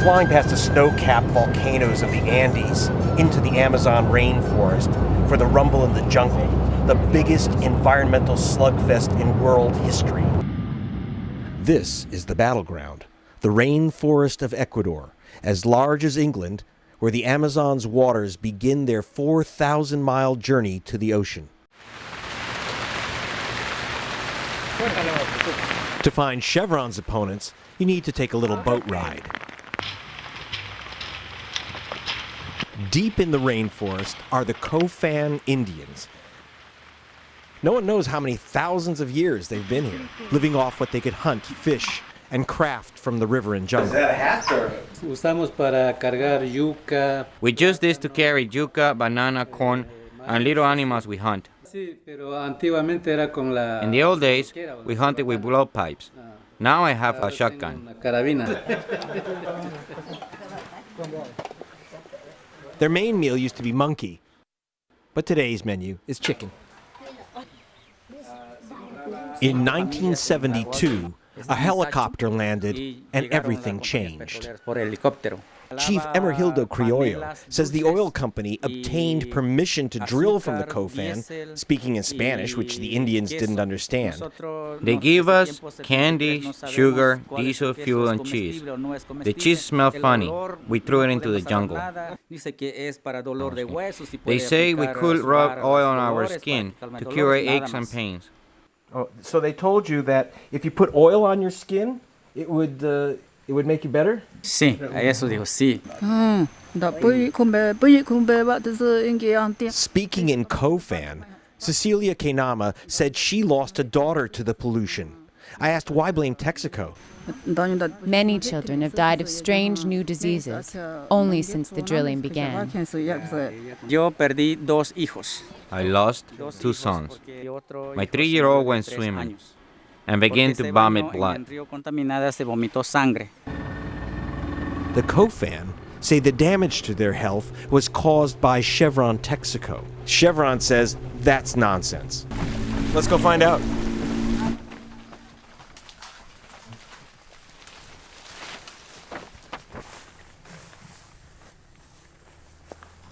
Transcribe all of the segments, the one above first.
flying past the snow-capped volcanoes of the Andes into the Amazon rainforest for the rumble in the jungle, the biggest environmental slugfest in world history. This is the battleground, the rainforest of Ecuador, as large as England, where the Amazon's waters begin their 4,000-mile journey to the ocean. To find Chevron's opponents, you need to take a little boat ride. Deep in the rainforest are the Cofan Indians. No one knows how many thousands of years they've been here, living off what they could hunt, fish, and craft from the river and jungle. Is that a hat or? Usamos para cargar yuca. We use this to carry yuca, banana, corn, and little animals we hunt. Sí, pero antiguamente era con la. In the old days, we hunted with blowpipes. Now I have a shotgun. Una carabina. Their main meal used to be monkey, but today's menu is chicken. In 1972, a helicopter landed and everything changed. Chief Emergildo Criollo says the oil company obtained permission to drill from the Cofan, speaking in Spanish, which the Indians didn't understand. They give us candy, sugar, diesel fuel, and cheese. The cheese smelled funny. We threw it into the jungle. They say we could rub oil on our skin to cure aches and pains. Oh, so they told you that if you put oil on your skin, it would make you better? Sí, eso dijo sí. Speaking in Cofan, Cecilia Kenama said she lost a daughter to the pollution. I asked why blame Texaco. Many children have died of strange new diseases only since the drilling began. Yo perdí dos hijos. I lost 2 sons. My 3-year-old went swimming and began to vomit blood. The Cofan say the damage to their health was caused by Chevron Texaco. Chevron says that's nonsense. Let's go find out.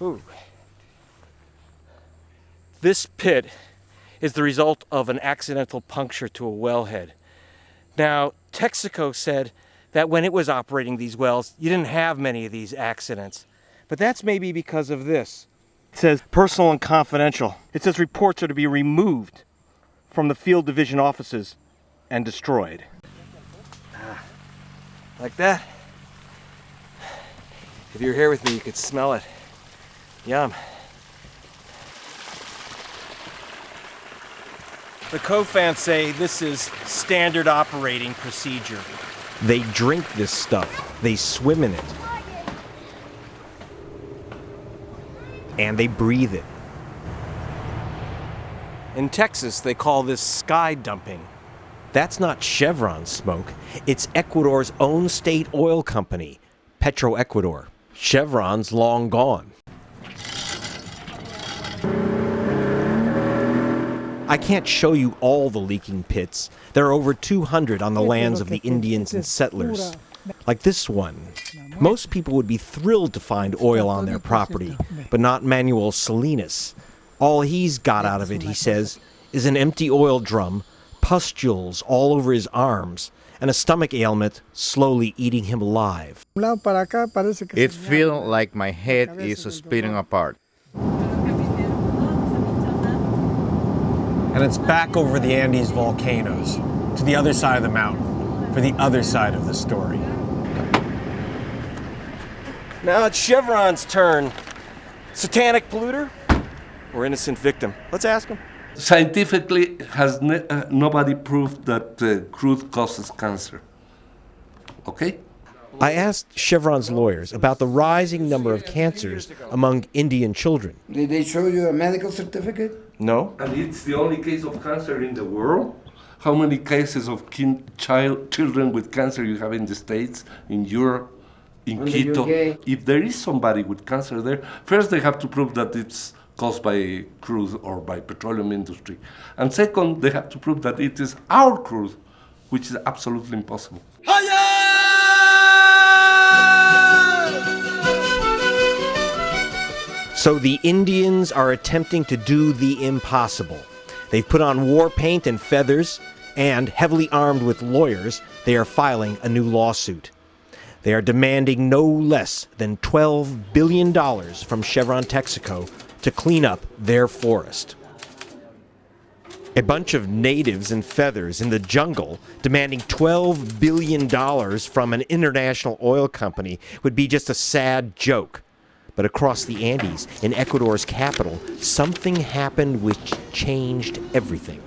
Ooh. This pit is the result of an accidental puncture to a wellhead. Now, Texaco said that when it was operating these wells, you didn't have many of these accidents. But that's maybe because of this. It says personal and confidential. It says reports are to be removed from the field division offices and destroyed. Like that. If you were here with me, you could smell it. Yum. The Cofan say this is standard operating procedure. They drink this stuff. They swim in it. And they breathe it. In Texas, they call this sky dumping. That's not Chevron smoke. It's Ecuador's own state oil company, Petroecuador. Chevron's long gone. I can't show you all the leaking pits. There are over 200 on the lands of the Indians and settlers. Like this one. Most people would be thrilled to find oil on their property, but not Manuel Salinas. All he's got out of it, he says, is an empty oil drum, pustules all over his arms, and a stomach ailment slowly eating him alive. It feels like my head is splitting apart. And it's back over the Andes volcanoes, to the other side of the mountain, for the other side of the story. Now it's Chevron's turn. Satanic polluter or innocent victim? Let's ask him. Scientifically, has nobody proved that crude causes cancer. Okay? I asked Chevron's lawyers about the rising number of cancers among Indian children. Did they show you a medical certificate? No. And it's the only case of cancer in the world? How many cases of children with cancer you have in the States, in Europe, in Quito? If there is somebody with cancer there, first they have to prove that it's caused by crude or by petroleum industry. And second, they have to prove that it is our crude, which is absolutely impossible. So the Indians are attempting to do the impossible. They've put on war paint and feathers, and, heavily armed with lawyers, they are filing a new lawsuit. They are demanding no less than $12 billion from Chevron Texaco to clean up their forest. A bunch of natives in feathers in the jungle demanding $12 billion from an international oil company would be just a sad joke. But across the Andes, in Ecuador's capital, something happened which changed everything.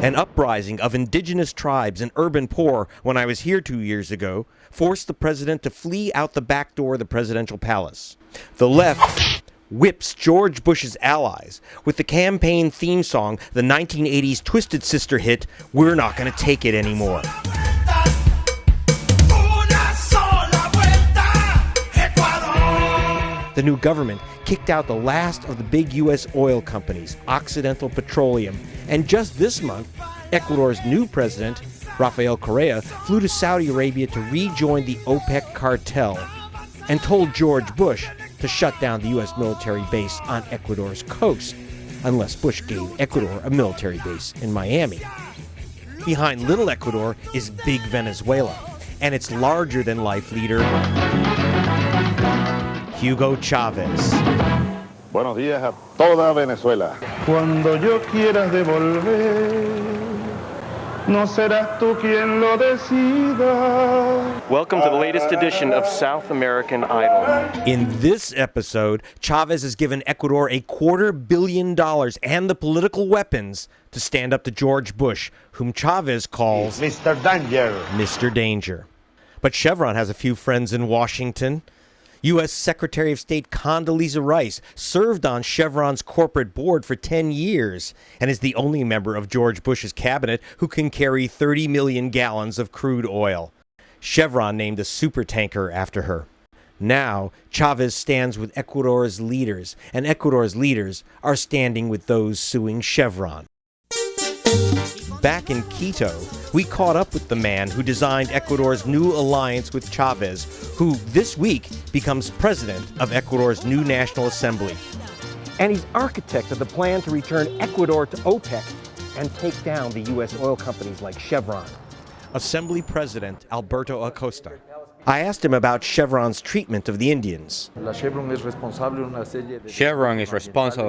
An uprising of indigenous tribes and urban poor, when I was here 2 years ago, forced the president to flee out the back door of the presidential palace. The left whips George Bush's allies with the campaign theme song, the 1980s Twisted Sister hit, "We're Not Gonna Take It Anymore." The new government kicked out the last of the big U.S. oil companies, Occidental Petroleum, and just this month, Ecuador's new president, Rafael Correa, flew to Saudi Arabia to rejoin the OPEC cartel and told George Bush to shut down the U.S. military base on Ecuador's coast, unless Bush gave Ecuador a military base in Miami. Behind Little Ecuador is Big Venezuela, and its larger-than-life leader, Hugo Chavez. Buenos días a toda Venezuela. Cuando yo quiera devolver, no serás tú quien lo decida. Welcome to the latest edition of South American Idol. In this episode, Chavez has given Ecuador $250 million and the political weapons to stand up to George Bush, whom Chavez calls Mr. Danger. Mr. Danger. But Chevron has a few friends in Washington. U.S. Secretary of State Condoleezza Rice served on Chevron's corporate board for 10 years and is the only member of George Bush's cabinet who can carry 30 million gallons of crude oil. Chevron named a supertanker after her. Now, Chavez stands with Ecuador's leaders, and Ecuador's leaders are standing with those suing Chevron. Back in Quito, we caught up with the man who designed Ecuador's new alliance with Chavez, who this week becomes president of Ecuador's new National Assembly. And he's architect of the plan to return Ecuador to OPEC and take down the U.S. oil companies like Chevron. Assembly President Alberto Acosta. I asked him about Chevron's treatment of the Indians. Chevron is responsible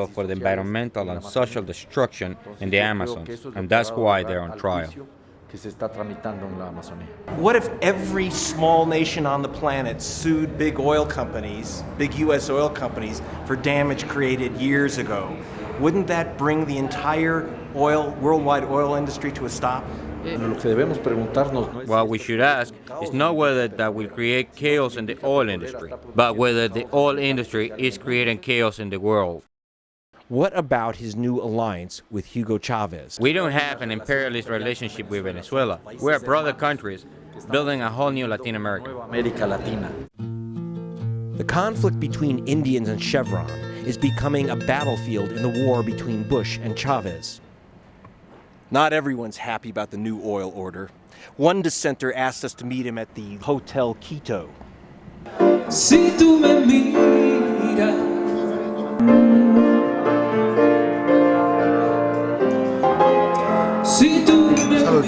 for the environmental and social destruction in the Amazons, and that's why they're on trial. What if every small nation on the planet sued big oil companies, big U.S. oil companies, for damage created years ago? Wouldn't that bring the entire worldwide oil industry to a stop? What we should ask is not whether that will create chaos in the oil industry, but whether the oil industry is creating chaos in the world. What about his new alliance with Hugo Chavez? We don't have an imperialist relationship with Venezuela. We're brother countries building a whole new Latin America. The conflict between Indians and Chevron is becoming a battlefield in the war between Bush and Chavez. Not everyone's happy about the new oil order. One dissenter asked us to meet him at the Hotel Quito. Si tú me miras, si tú me miras.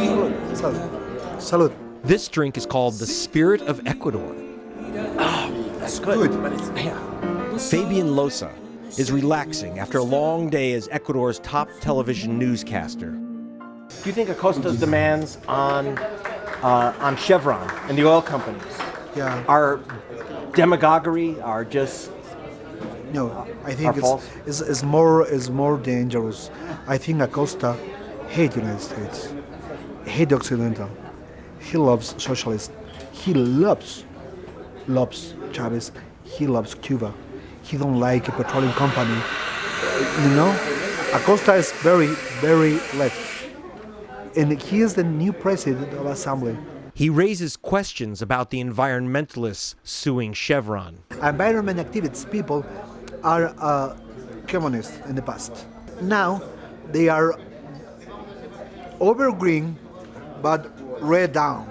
Salud. This drink is called the Spirit of Ecuador. That's good. Fabian Losa is relaxing after a long day as Ecuador's top television newscaster. Do you think Acosta's demands on Chevron and the oil companies are demagoguery, are just No, I think false? It's more dangerous. I think Acosta hates the United States, hates Occidental. He loves socialists. He loves Chavez. He loves Cuba. He don't like a petroleum company. You know, Acosta is very, very left. And he is the new president of Assembly. He raises questions about the environmentalists suing Chevron. Environment activists people are communists in the past. Now they are over green but red down,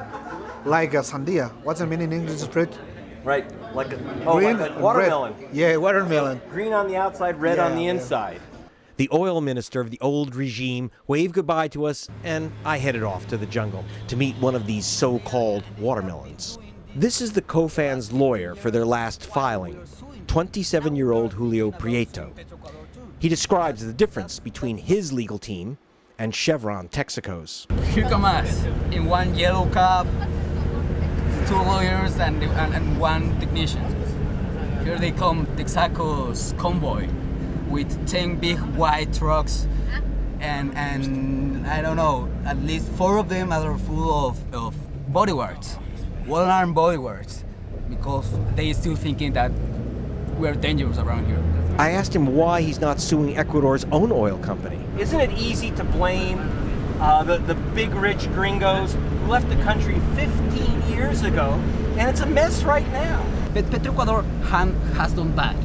like a sandia. What's the meaning in English, Fred? Right, like a, Green like a and watermelon. red. Yeah, watermelon. Green on the outside, red on the Yeah. inside. The oil minister of the old regime waved goodbye to us, and I headed off to the jungle to meet one of these so-called watermelons. This is the Cofan's lawyer for their last filing, 27-year-old Julio Prieto. He describes the difference between his legal team and Chevron Texaco's. Here come us, in one yellow cab, 2 lawyers and 1 technician. Here they come, Texaco's convoy, with 10 big white trucks, and I don't know, at least 4 of them are full of bodyguards, well-armed bodyguards, because they still thinking that we're dangerous around here. I asked him why he's not suing Ecuador's own oil company. Isn't it easy to blame the big rich gringos who left the country 15 years ago, and it's a mess right now? But Petroecuador has done bad.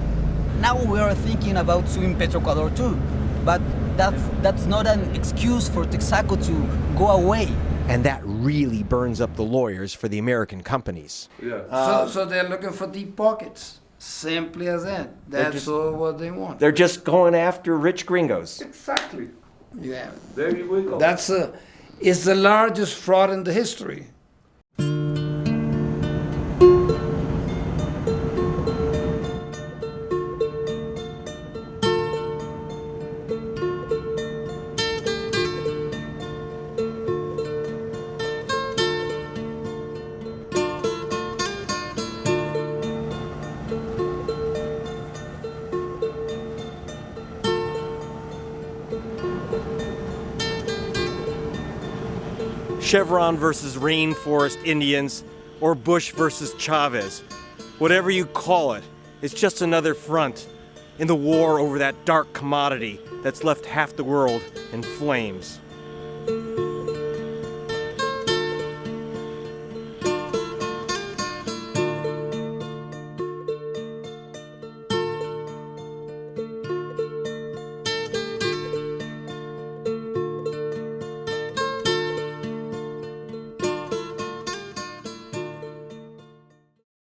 Now we are thinking about suing Petroecuador too, but that's not an excuse for Texaco to go away. And that really burns up the lawyers for the American companies. Yeah. So they're looking for deep pockets. Simply as that. That's all what they want. They're just going after rich gringos. Exactly. Yeah. There you go. It's the largest fraud in the history. Chevron versus rainforest Indians, or Bush versus Chavez. Whatever you call it, it's just another front in the war over that dark commodity that's left half the world in flames.